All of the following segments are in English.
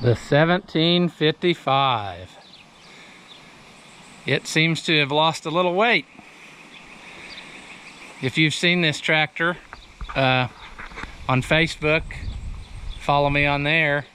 The 1755. It seems to have lost a little weight. If you've seen this tractor on Facebook, follow me on there.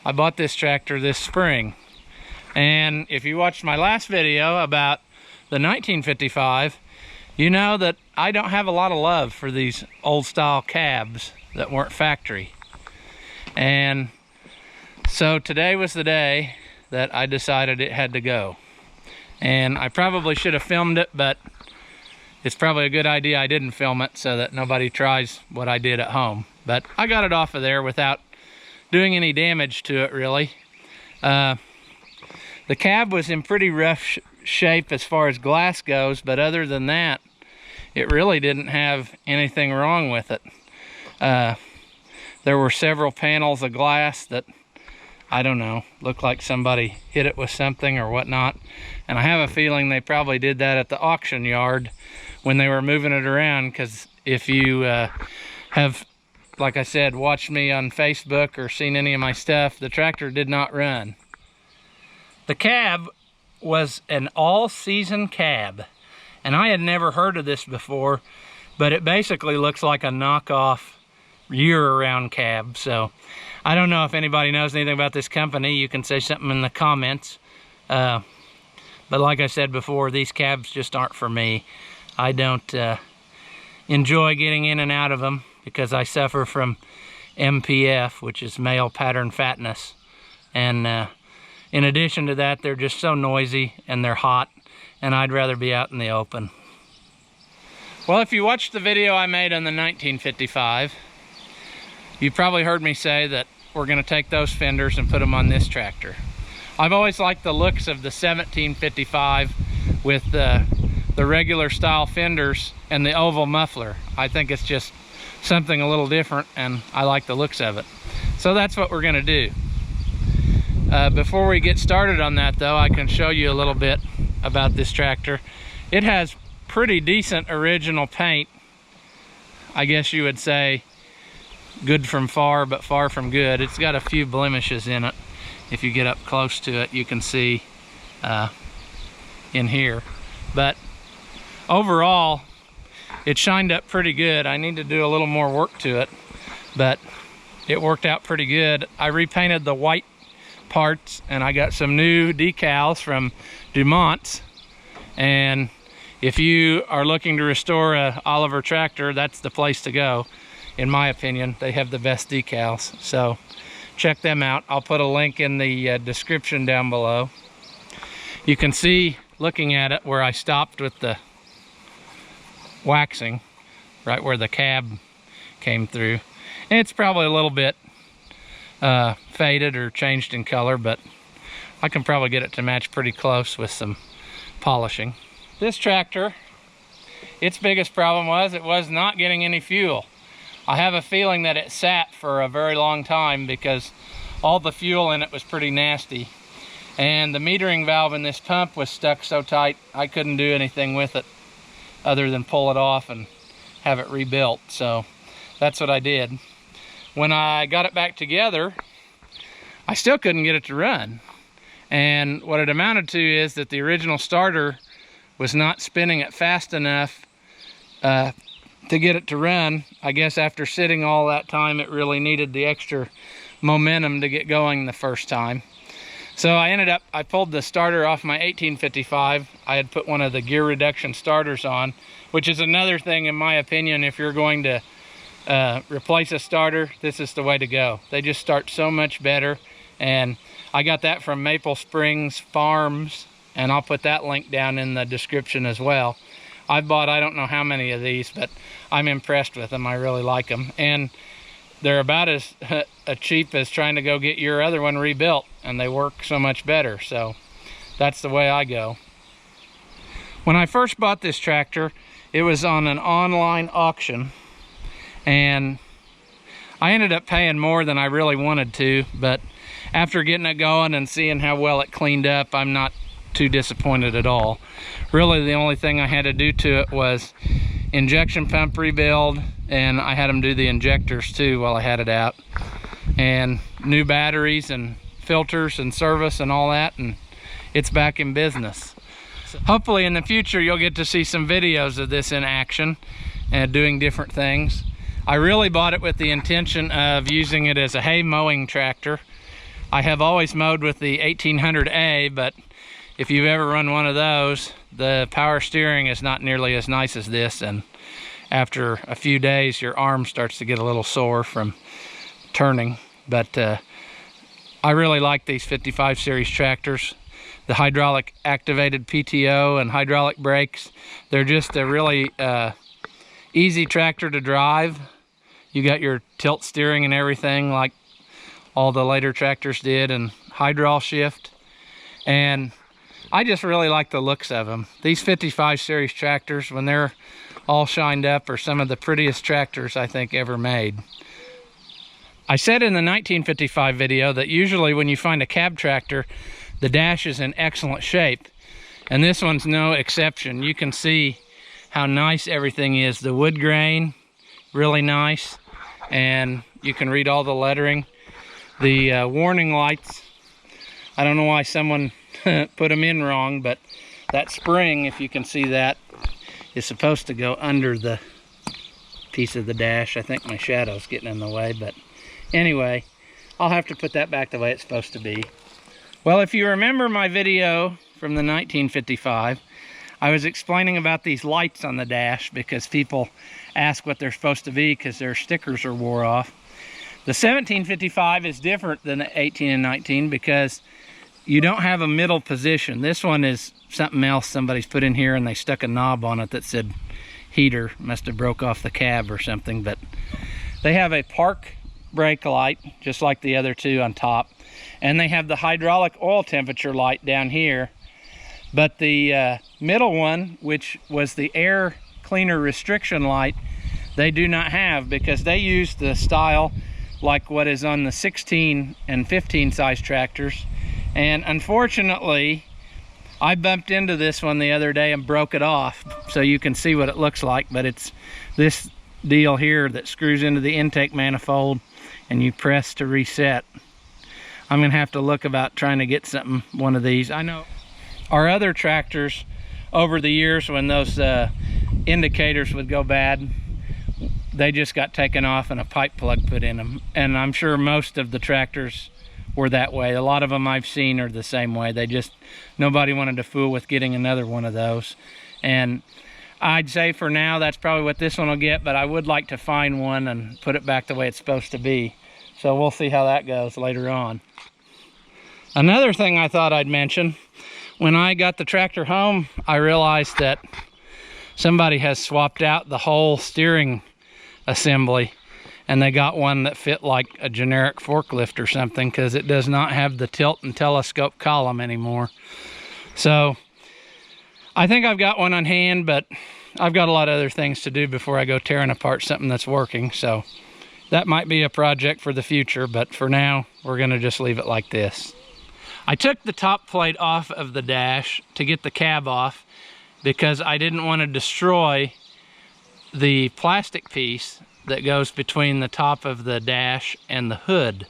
I bought this tractor this spring. And if you watched my last video about the 1955, you know that I don't have a lot of love for these old style cabs that weren't factory. And so today was the day that I decided it had to go. And I probably should have filmed it, but it's probably a good idea I didn't film it so that nobody tries what I did at home. But I got it off of there without doing any damage to it, really. The cab was in pretty rough shape as far as glass goes, but other than that, it really didn't have anything wrong with it. There were several panels of glass that, I don't know, looked like somebody hit it with something or whatnot. And I have a feeling they probably did that at the auction yard when they were moving it around, because if you have, like I said, watched me on Facebook or seen any of my stuff, the tractor did not run. The cab was an all-season cab, and I had never heard of this before, but it basically looks like a knockoff year-round cab. So I don't know if anybody knows anything about this company. You can say something in the comments. But like I said before, these cabs just aren't for me. I don't enjoy getting in and out of them because I suffer from MPF, which is male pattern fatness. And in addition to that, they're just so noisy and they're hot, and I'd rather be out in the open. Well, if you watched the video I made on the 1955, you probably heard me say that we're going to take those fenders and put them on this tractor. I've always liked the looks of the 1755 with the regular style fenders and the oval muffler. I think it's just something a little different, and I like the looks of it. So that's what we're going to do. Before we get started on that though, I can show you a little bit about this tractor. It has pretty decent original paint. I guess you would say good from far, but far from good. It's got a few blemishes in it. If you get up close to it, you can see in here. But overall, it shined up pretty good. I need to do a little more work to it, but it worked out pretty good. I repainted the white parts, and I got some new decals from Dumont's. And if you are looking to restore a Oliver tractor, that's the place to go. In my opinion, they have the best decals, so check them out. I'll put a link in the description down below. You can see, looking at it, where I stopped with the waxing, right where the cab came through. And it's probably a little bit faded or changed in color, but I can probably get it to match pretty close with some polishing. This tractor, its biggest problem was it was not getting any fuel. I have a feeling that it sat for a very long time because all the fuel in it was pretty nasty. And the metering valve in this pump was stuck so tight I couldn't do anything with it other than pull it off and have it rebuilt. So that's what I did. When I got it back together, I still couldn't get it to run. And what it amounted to is that the original starter was not spinning it fast enough to get it to run. I guess after sitting all that time, it really needed the extra momentum to get going the first time. So I pulled the starter off my 1855. I had put one of the gear reduction starters on, which is another thing, in my opinion, if you're going to replace a starter, this is the way to go. They just start so much better. And I got that from Maple Springs Farms, and I'll put that link down in the description as well. I've bought I don't know how many of these, but I'm impressed with them. I really like them. And they're about as cheap as trying to go get your other one rebuilt, and they work so much better. So that's the way I go. When I first bought this tractor, it was on an online auction, and I ended up paying more than I really wanted to, but after getting it going and seeing how well it cleaned up, I'm not too disappointed at all. Really, the only thing I had to do to it was injection pump rebuild, and I had them do the injectors too while I had it out, and new batteries and filters and service and all that, and it's back in business. So hopefully in the future you'll get to see some videos of this in action and doing different things. I really bought it with the intention of using it as a hay mowing tractor. I have always mowed with the 1800A, but if you've ever run one of those, the power steering is not nearly as nice as this, and after a few days your arm starts to get a little sore from turning. But I really like these 55 series tractors. The hydraulic activated PTO and hydraulic brakes, they're just a really easy tractor to drive. You got your tilt steering and everything like all the later tractors did, and hydraulic shift. And I just really like the looks of them. These 55 series tractors, when they're all shined up, are some of the prettiest tractors I think ever made. I said in the 1955 video that usually when you find a cab tractor, the dash is in excellent shape, and this one's no exception. You can see how nice everything is. The wood grain, really nice, and you can read all the lettering. The warning lights, I don't know why someone put them in wrong, but that spring, if you can see that, is supposed to go under the piece of the dash. I think my shadow's getting in the way, but anyway, I'll have to put that back the way it's supposed to be. Well, if you remember my video from the 1955, I was explaining about these lights on the dash because people ask what they're supposed to be because their stickers are wore off. The 1755 is different than the 18 and 19 because you don't have a middle position. This one is something else somebody's put in here, and they stuck a knob on it that said heater. Must have broke off the cab or something, but they have a park brake light just like the other two on top, and they have the hydraulic oil temperature light down here. But the middle one, which was the air cleaner restriction light, they do not have, because they use the style like what is on the 16 and 15 size tractors. And unfortunately, I bumped into this one the other day and broke it off, so you can see what it looks like. But it's this deal here that screws into the intake manifold and you press to reset. I'm gonna have to look about trying to get one of these. I know our other tractors over the years, when those indicators would go bad, they just got taken off and a pipe plug put in them. And I'm sure most of the tractors were that way. A lot of them I've seen are the same way. Nobody wanted to fool with getting another one of those. And I'd say for now that's probably what this one will get, but I would like to find one and put it back the way it's supposed to be. So we'll see how that goes later on. Another thing I thought I'd mention, when I got the tractor home, I realized that somebody has swapped out the whole steering assembly, and they got one that fit like a generic forklift or something, because it does not have the tilt and telescope column anymore. So I think I've got one on hand, but I've got a lot of other things to do before I go tearing apart something that's working. So that might be a project for the future, but for now we're going to just leave it like this. I took the top plate off of the dash to get the cab off because I didn't want to destroy the plastic piece that goes between the top of the dash and the hood.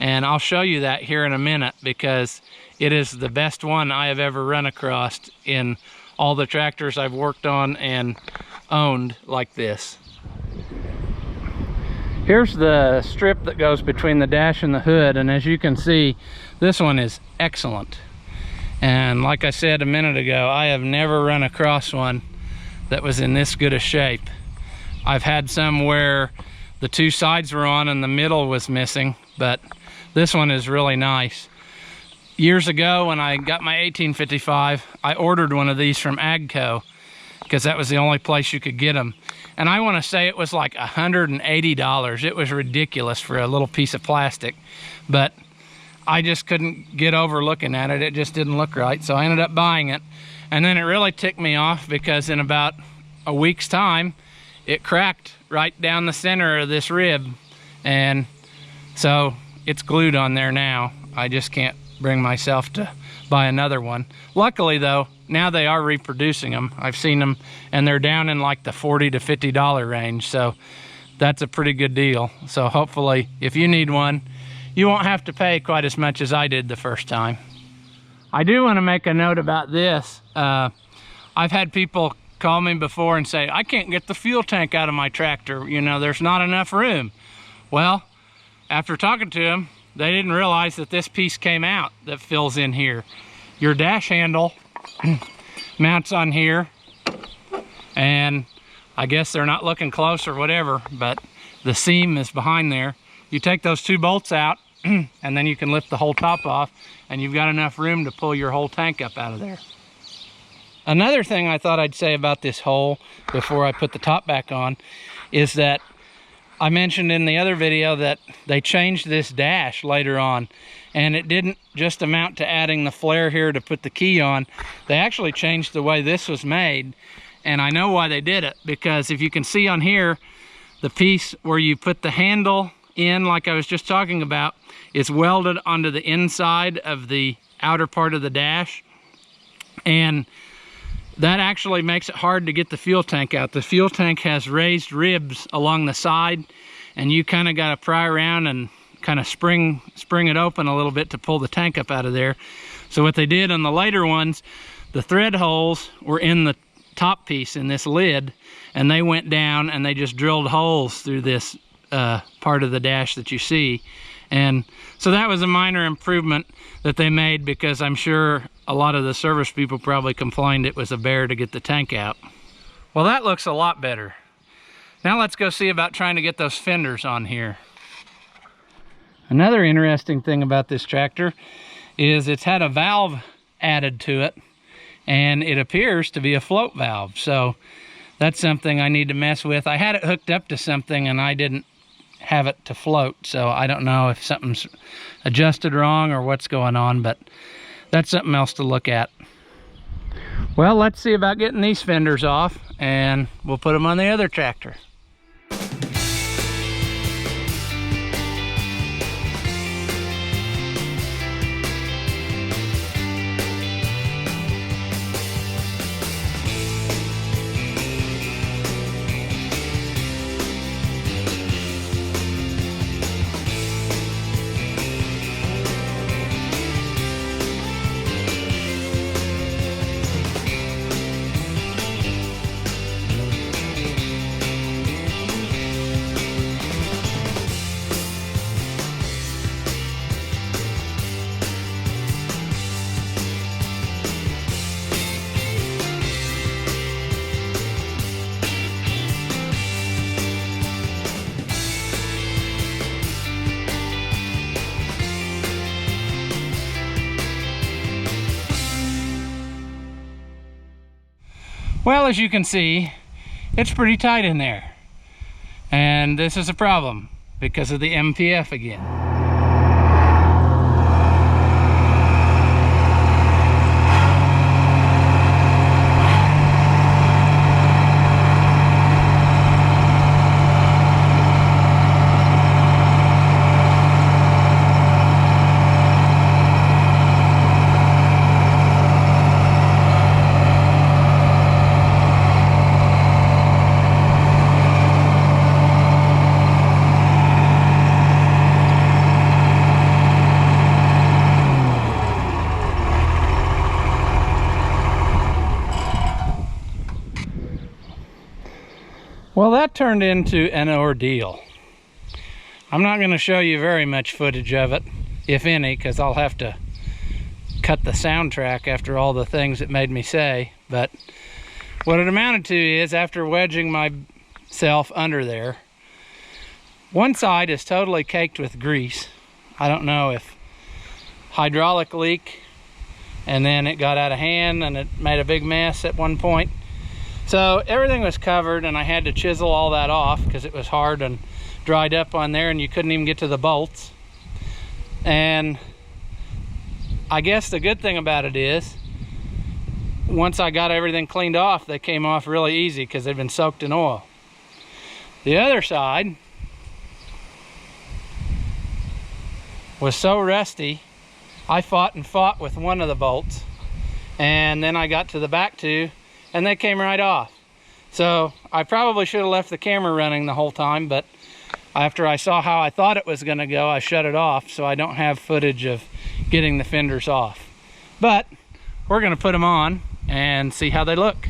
And I'll show you that here in a minute, because it is the best one I have ever run across in all the tractors I've worked on and owned like this. Here's the strip that goes between the dash and the hood, and as you can see, this one is excellent. And like I said a minute ago, I have never run across one that was in this good a shape. I've had some where the two sides were on and the middle was missing, but this one is really nice. Years ago when I got my 1855, I ordered one of these from Agco because that was the only place you could get them. And I want to say it was like $180. It was ridiculous for a little piece of plastic, but I just couldn't get over looking at it. It just didn't look right, so I ended up buying it. And then it really ticked me off because in about a week's time, it cracked right down the center of this rib, and so it's glued on there now. I just can't bring myself to buy another one. Luckily though, now they are reproducing them. I've seen them and they're down in like the $40 to $50 range, so that's a pretty good deal. So hopefully if you need one, you won't have to pay quite as much as I did the first time. I do want to make a note about this. I've had people call me before and say, I can't get the fuel tank out of my tractor. You know, there's not enough room. Well, after talking to them, they didn't realize that this piece came out that fills in here. Your dash handle mounts on here, and I guess they're not looking close or whatever, but the seam is behind there. You take those 2 bolts out, and then you can lift the whole top off, and you've got enough room to pull your whole tank up out of there. Another thing I thought I'd say about this hole before I put the top back on is that I mentioned in the other video that they changed this dash later on, and it didn't just amount to adding the flare here to put the key on. They actually changed the way this was made, and I know why they did it, because if you can see on here, the piece where you put the handle in, like I was just talking about, is welded onto the inside of the outer part of the dash, and that actually makes it hard to get the fuel tank out. The fuel tank has raised ribs along the side, and you kind of got to pry around and kind of spring it open a little bit to pull the tank up out of there. So what they did on the later ones, the thread holes were in the top piece in this lid, and they went down and they just drilled holes through this part of the dash that you see. And so that was a minor improvement that they made, because I'm sure a lot of the service people probably complained it was a bear to get the tank out. Well, that looks a lot better. Now let's go see about trying to get those fenders on here. Another interesting thing about this tractor is it's had a valve added to it, and it appears to be a float valve. So that's something I need to mess with. I had it hooked up to something and I didn't have it to float, so I don't know if something's adjusted wrong or what's going on, but that's something else to look at. Well, let's see about getting these fenders off, and we'll put them on the other tractor. Well, as you can see, it's pretty tight in there. And this is a problem because of the MPF again. Well, that turned into an ordeal. I'm not going to show you very much footage of it, if any, because I'll have to cut the soundtrack after all the things it made me say. But what it amounted to is, after wedging myself under there, one side is totally caked with grease. I don't know if hydraulic leak, and then it got out of hand and it made a big mess at one point. So everything was covered, and I had to chisel all that off because it was hard and dried up on there, and you couldn't even get to the bolts. And I guess the good thing about it is, once I got everything cleaned off, they came off really easy because they've been soaked in oil. The other side was so rusty, I fought and fought with one of the bolts, and then I got to the back two, and they came right off. So I probably should have left the camera running the whole time, but After I saw how I thought it was going to go, I shut it off, so I don't have footage of getting the fenders off. But we're going to put them on and see how they look.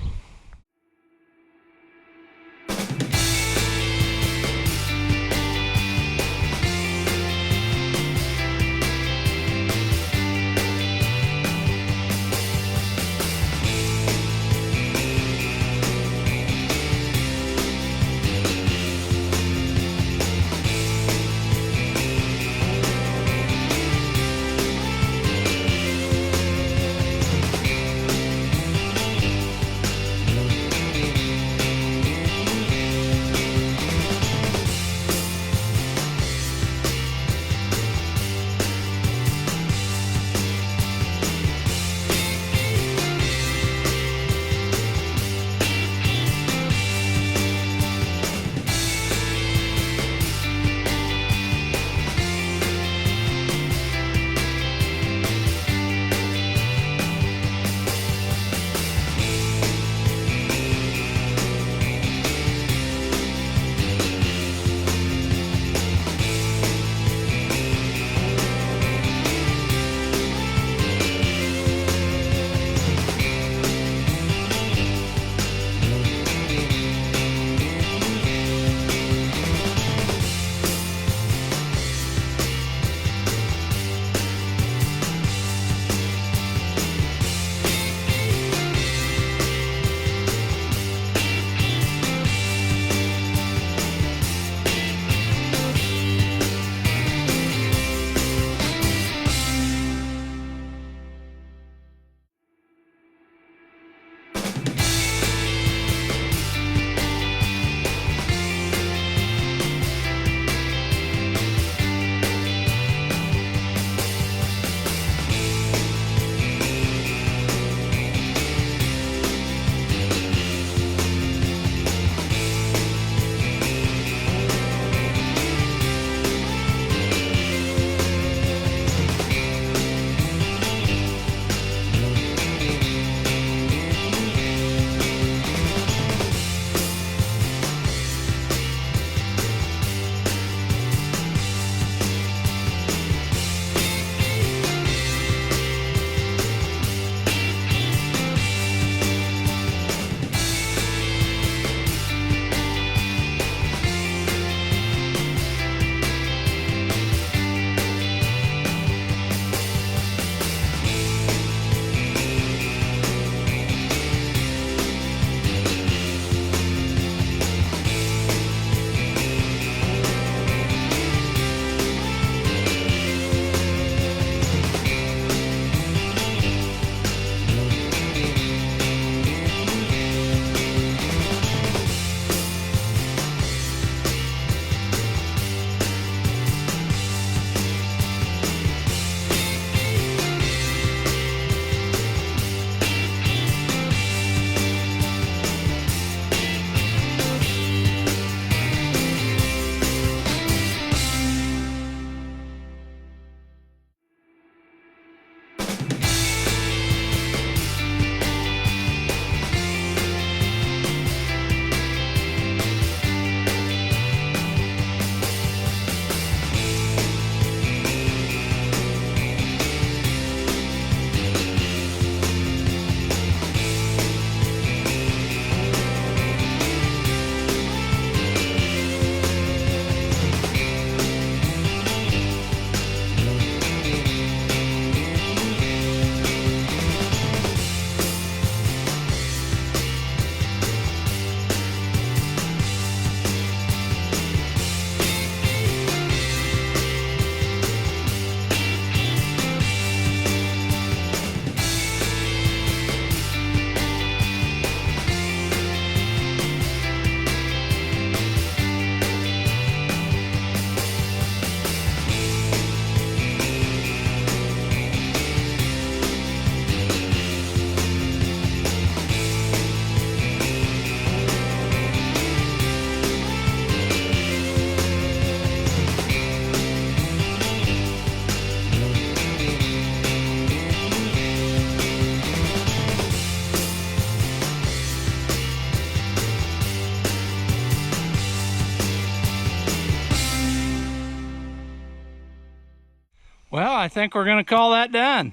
I think we're gonna call that done.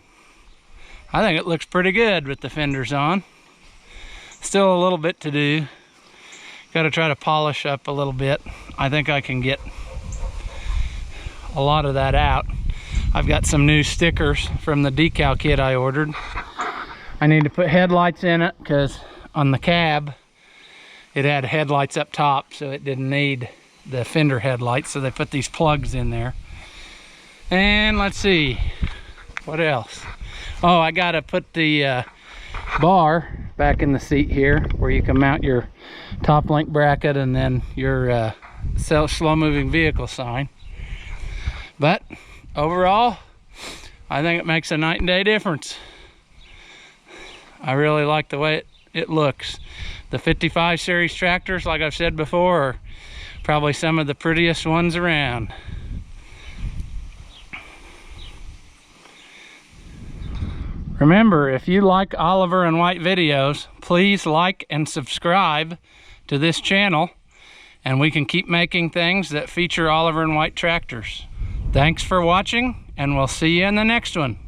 I think it looks pretty good with the fenders on. Still a little bit to do. Gotta try to polish up a little bit. I think I can get a lot of that out. I've got some new stickers from the decal kit I ordered. I need to put headlights in it because on the cab it had headlights up top, so it didn't need the fender headlights, so they put these plugs in there. And let's see, what else? Oh, I gotta put the bar back in the seat here where you can mount your top link bracket and then your slow moving vehicle sign. But overall, I think it makes a night and day difference. I really like the way it looks. The 55 series tractors, like I've said before, are probably some of the prettiest ones around. Remember, if you like Oliver and White videos, please like and subscribe to this channel, and we can keep making things that feature Oliver and White tractors. Thanks for watching, and we'll see you in the next one.